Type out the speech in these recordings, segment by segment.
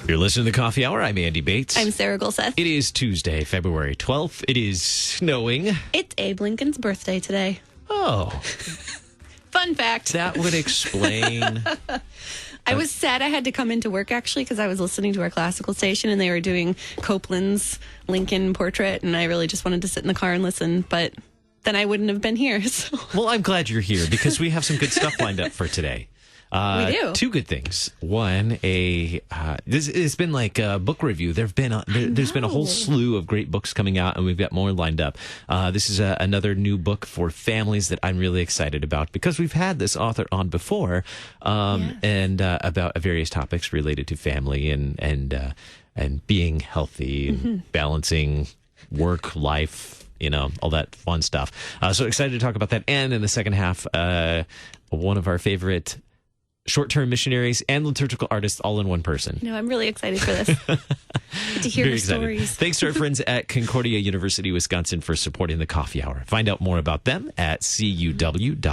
You're listening to the Coffee Hour. I'm Andy Bates. I'm Sarah Gulseth. It is Tuesday, February 12th. It is snowing. It's Abe Lincoln's birthday today. Oh. Fun fact. That would explain. I was sad I had to come into work, actually, because I was listening to our classical station, and they were doing Copeland's Lincoln portrait, and I really just wanted to sit in the car and listen, but then I wouldn't have been here. So. Well, I'm glad you're here, because we have some good stuff lined up for today. We do. Two good things. One, this has been like a book review. There's been a whole slew of great books coming out, and we've got more lined up. This is another new book for families that I'm really excited about because we've had this author on before, and about various topics related to family and being healthy and balancing work, life, all that fun stuff. So excited to talk about that. And in the second half, one of our favorite short-term missionaries and liturgical artists all in one person. No, I'm really excited for this. Get to hear the stories. Thanks to our friends at Concordia University, Wisconsin for supporting the Coffee Hour. Find out more about them at cuw.edu.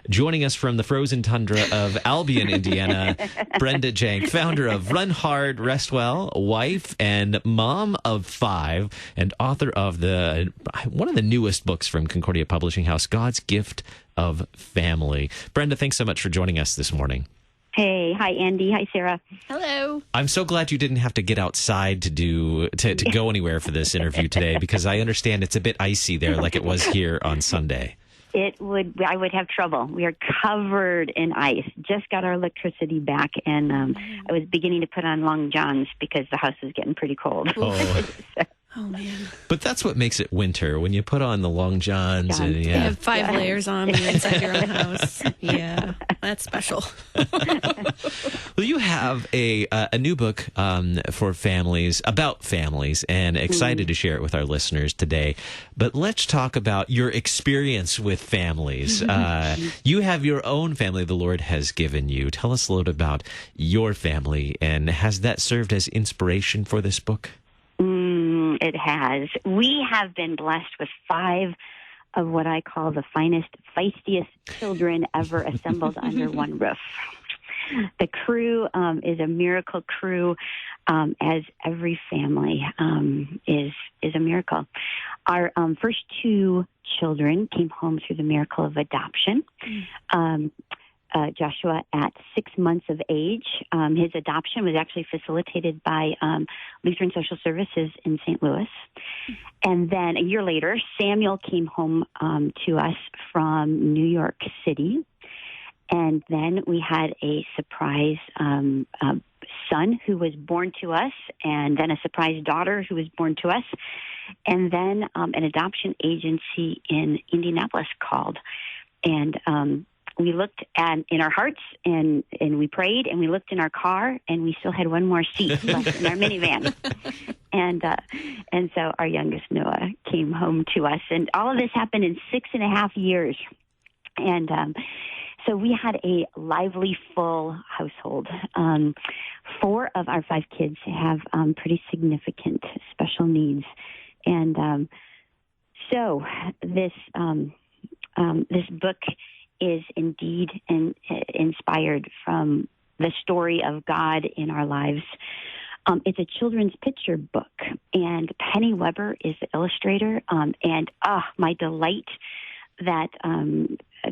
Joining us from the frozen tundra of Albion, Indiana, Brenda Jank, founder of Run Hard, Rest Well, wife and mom of 5, and author of one of the newest books from Concordia Publishing House, God's Gift of Family. Brenda, thanks so much for joining us this morning. Hey, hi Andy, hi Sarah. Hello. I'm so glad you didn't have to get outside to go anywhere for this interview today, because I understand it's a bit icy there, like it was here on Sunday. I would have trouble. We are covered in ice. Just got our electricity back, and I was beginning to put on long johns because the house was getting pretty cold. Oh. Oh, man. But that's what makes it winter, when you put on the long johns. And, You have 5 layers on when you're inside your own house. Yeah, that's special. Well, you have a new book for families, about families, and excited to share it with our listeners today. But let's talk about your experience with families. You have your own family the Lord has given you. Tell us a little about your family, and has that served as inspiration for this book? It has. We have been blessed with 5 of what I call the finest, feistiest children ever assembled under one roof. The crew is a miracle crew, as every family is a miracle. Our first 2 children came home through the miracle of adoption. Joshua at 6 months of age. His adoption was actually facilitated by Lutheran Social Services in St. Louis. And then a year later, Samuel came home to us from New York City. And then we had a surprise son who was born to us, and then a surprise daughter who was born to us, and then an adoption agency in Indianapolis called. And we looked in our hearts, and we prayed, and we looked in our car, and we still had one more seat left in our minivan. And so our youngest, Noah, came home to us. And all of this happened in 6.5 years. And so we had a lively, full household. 4 of our 5 kids have pretty significant special needs. And so this book is indeed inspired from the story of God in our lives. It's a children's picture book, and Penny Weber is the illustrator. And my delight that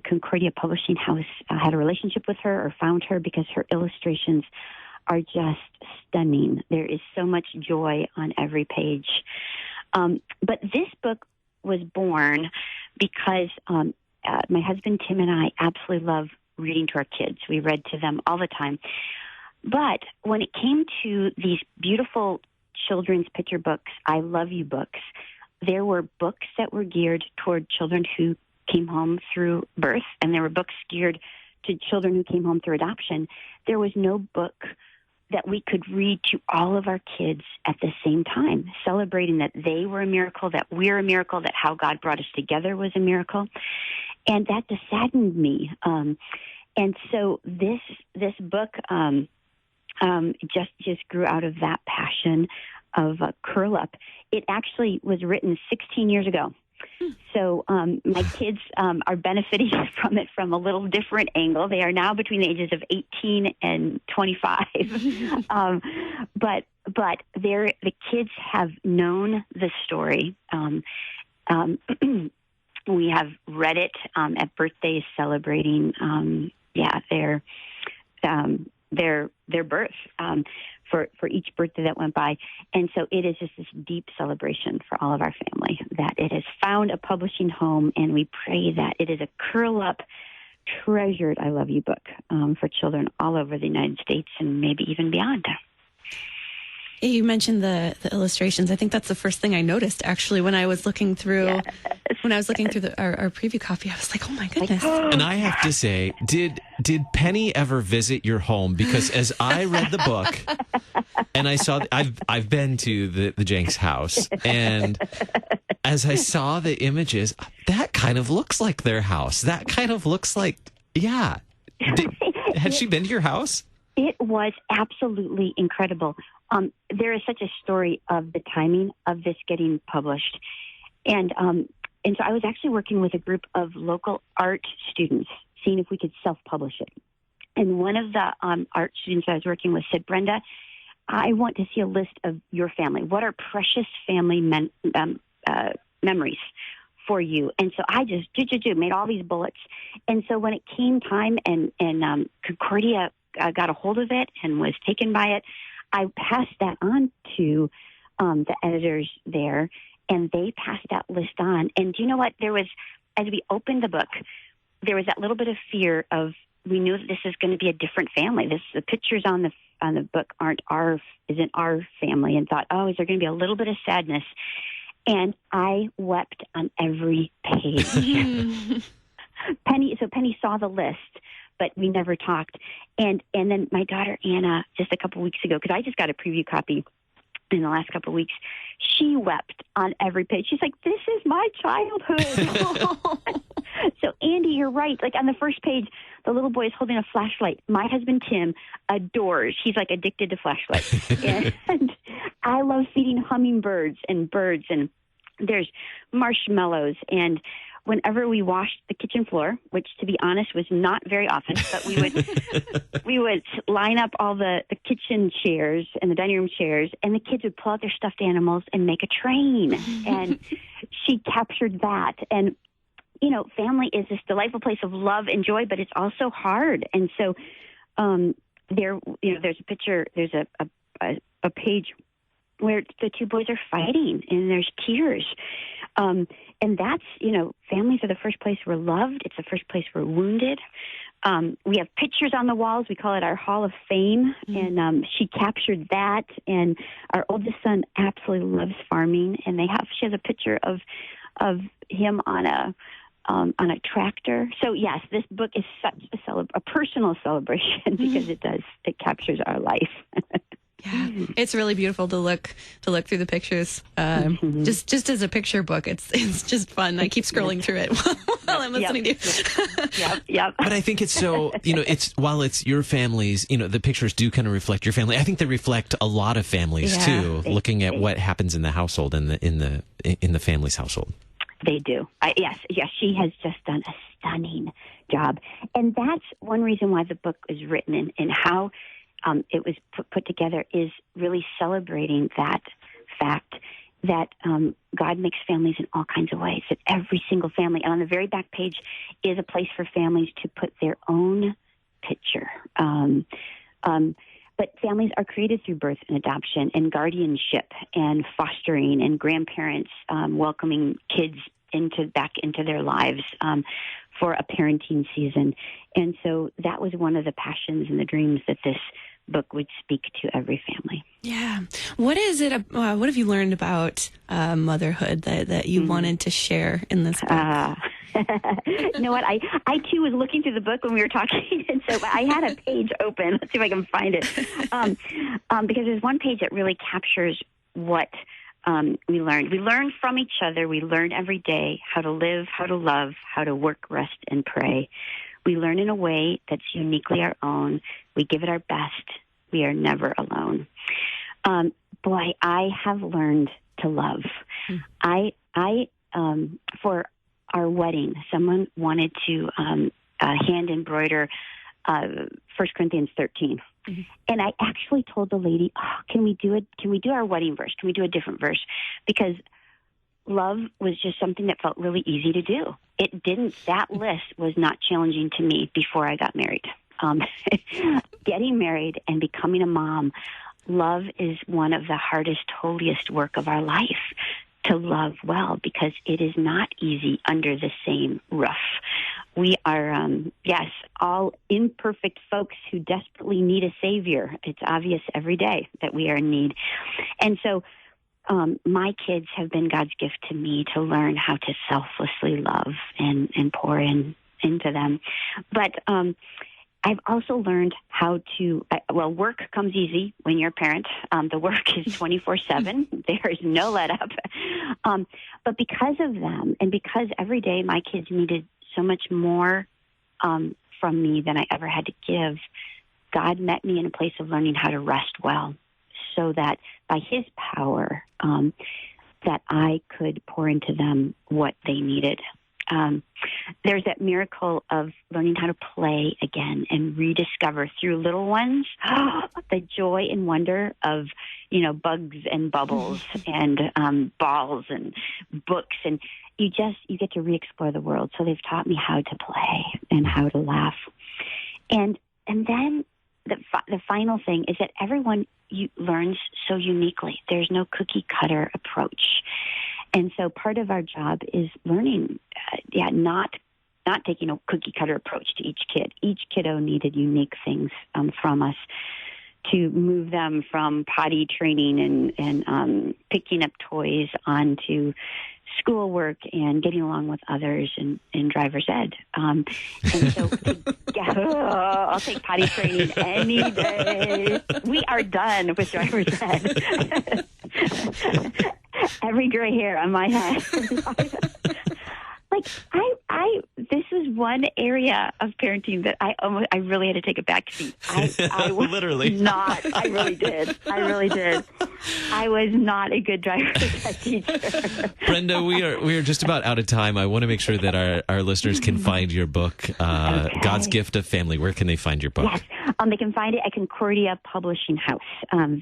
Concordia Publishing House had a relationship with her or found her, because her illustrations are just stunning. There is so much joy on every page. But this book was born because my husband Tim and I absolutely love reading to our kids. We read to them all the time. But when it came to these beautiful children's picture books, I Love You books, there were books that were geared toward children who came home through birth, and there were books geared to children who came home through adoption. There was no book that we could read to all of our kids at the same time, celebrating that they were a miracle, that we're a miracle, that how God brought us together was a miracle. And that just saddened me. And so this book just grew out of that passion of Curl Up. It actually was written 16 years ago. So my kids are benefiting from it from a little different angle. They are now between the ages of 18 and 25. But the kids have known the story. We have read it at birthdays celebrating, their birth for each birthday that went by. And so it is just this deep celebration for all of our family that it has found a publishing home, and we pray that it is a curl-up, treasured I Love You book for children all over the United States and maybe even beyond. You mentioned the illustrations. I think that's the first thing I noticed actually when I was looking through our preview copy. I was like, oh my goodness. And I have to say, did Penny ever visit your home? Because as I read the book and I saw, I've been to the Janks house, and as I saw the images, that kind of looks like their house. That kind of looks like, yeah. Had she been to your house? It was absolutely incredible. There is such a story of the timing of this getting published. And so I was actually working with a group of local art students, seeing if we could self-publish it. And one of the art students I was working with said, Brenda, I want to see a list of your family. What are precious family memories for you? And so I just made all these bullets. And so when it came time and Concordia got a hold of it and was taken by it, I passed that on to the editors there, and they passed that list on. And do you know what? There was, as we opened the book, there was that little bit of fear of, we knew that this is going to be a different family. The pictures on the book isn't our family, and thought, oh, is there going to be a little bit of sadness? And I wept on every page. Penny saw the list, but we never talked. And then my daughter, Anna, just a couple weeks ago, because I just got a preview copy in the last couple of weeks, she wept on every page. She's like, this is my childhood. So, Andy, you're right. Like on the first page, the little boy is holding a flashlight. My husband, Tim, adores. He's like addicted to flashlights. And I love feeding hummingbirds and birds. And there's marshmallows. And whenever we washed the kitchen floor, which to be honest was not very often, but we would line up all the kitchen chairs and the dining room chairs, and the kids would pull out their stuffed animals and make a train. And she captured that. And you know, family is this delightful place of love and joy, but it's also hard. And so there's a picture, there's a page where the two boys are fighting and there's tears. And that's, families are the first place we're loved. It's the first place we're wounded. We have pictures on the walls. We call it our Hall of Fame. Mm-hmm. And she captured that. And our oldest son absolutely loves farming. And she has a picture of him on a tractor. So yes, this book is such a personal celebration because it captures our life. Yeah, it's really beautiful to look through the pictures. Just as a picture book, it's just fun. I keep scrolling through it while I'm listening to you. Yep. But I think it's so, while it's your families, the pictures do kind of reflect your family. I think they reflect a lot of families too, looking at what happens in the household and in the family's household. They do. Yes, she has just done a stunning job. And that's one reason why the book is written and how it was put together, is really celebrating that fact that God makes families in all kinds of ways, that every single family, and on the very back page is a place for families to put their own picture. But families are created through birth and adoption and guardianship and fostering and grandparents welcoming kids back into their lives for a parenting season. And so that was one of the passions and the dreams that this book would speak to every family. Yeah. What is it? What have you learned about motherhood that you wanted to share in this book? You know what? I too was looking through the book when we were talking, and so I had a page open. Let's see if I can find it. Because there's one page that really captures what we learned. We learn from each other. We learn every day how to live, how to love, how to work, rest, and pray. We learn in a way that's uniquely our own. We give it our best. We are never alone. Boy, I have learned to love. I for our wedding, someone wanted to hand embroider 1 Corinthians 13. Mm-hmm. And I actually told the lady, can we do it? Can we do our wedding verse? Can we do a different verse? Because love was just something that felt really easy to do. That list was not challenging to me before I got married. Getting married and becoming a mom, love is one of the hardest, holiest work of our life, to love well, because it is not easy under the same roof. We are, all imperfect folks who desperately need a savior. It's obvious every day that we are in need. And so my kids have been God's gift to me to learn how to selflessly love and pour into them. But I've also learned how to, work comes easy when you're a parent. The work is 24/7. There's no let up. But because of them, and because every day my kids needed so much more from me than I ever had to give, God met me in a place of learning how to rest well, so that by His power, that I could pour into them what they needed. There's that miracle of learning how to play again and rediscover through little ones the joy and wonder of, bugs and bubbles and balls and books, and you get to re-explore the world. So they've taught me how to play and how to laugh, and then the final thing is that everyone learns so uniquely. There's no cookie cutter approach. And so part of our job is learning, not taking a cookie cutter approach to each kid. Each kiddo needed unique things from us to move them from potty training and picking up toys onto schoolwork and getting along with others and driver's ed. And so I'll take potty training any day. We are done with driver's ed. Every gray hair on my head. This was one area of parenting that I really had to take a back seat. I was literally not. I really did. I was not a good driver's ed teacher. Brenda, we are just about out of time. I want to make sure that our listeners can find your book, Okay. God's Gift of Family. Where can they find your book? Yes, they can find it at Concordia Publishing House.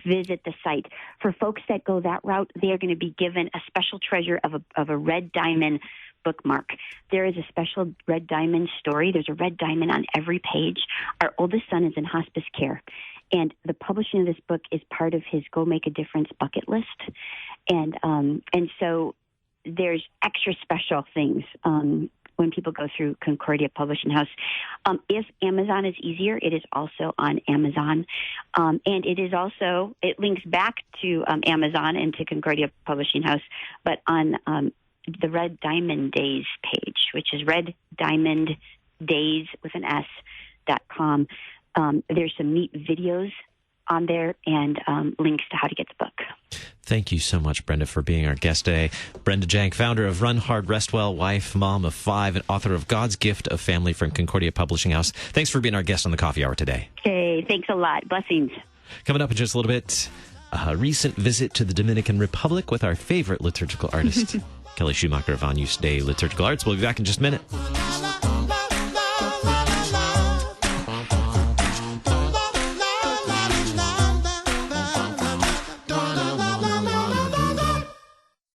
Visit the site. For folks that go that route, they are going to be given a special treasure of a red diamond bookmark. There is a special red diamond story. There's a red diamond on every page. Our oldest son is in hospice care, and the publishing of this book is part of his Go Make a Difference bucket list. And so there's extra special things when people go through Concordia Publishing House. If Amazon is easier, it is also on Amazon. And it links back to Amazon and to Concordia Publishing House, but on the Red Diamond Days page, which is reddiamonddays.com. There's some neat videos on there and links to how to get the book. Thank you so much, Brenda, for being our guest today. Brenda Jank, founder of Run Hard, Rest Well, wife, mom of 5, and author of God's Gift of Family from Concordia Publishing House. Thanks for being our guest on the Coffee Hour today. Okay, thanks a lot. Blessings. Coming up in just a little bit, a recent visit to the Dominican Republic with our favorite liturgical artist, Kelly Schumacher of On Use Day Liturgical Arts. We'll be back in just a minute.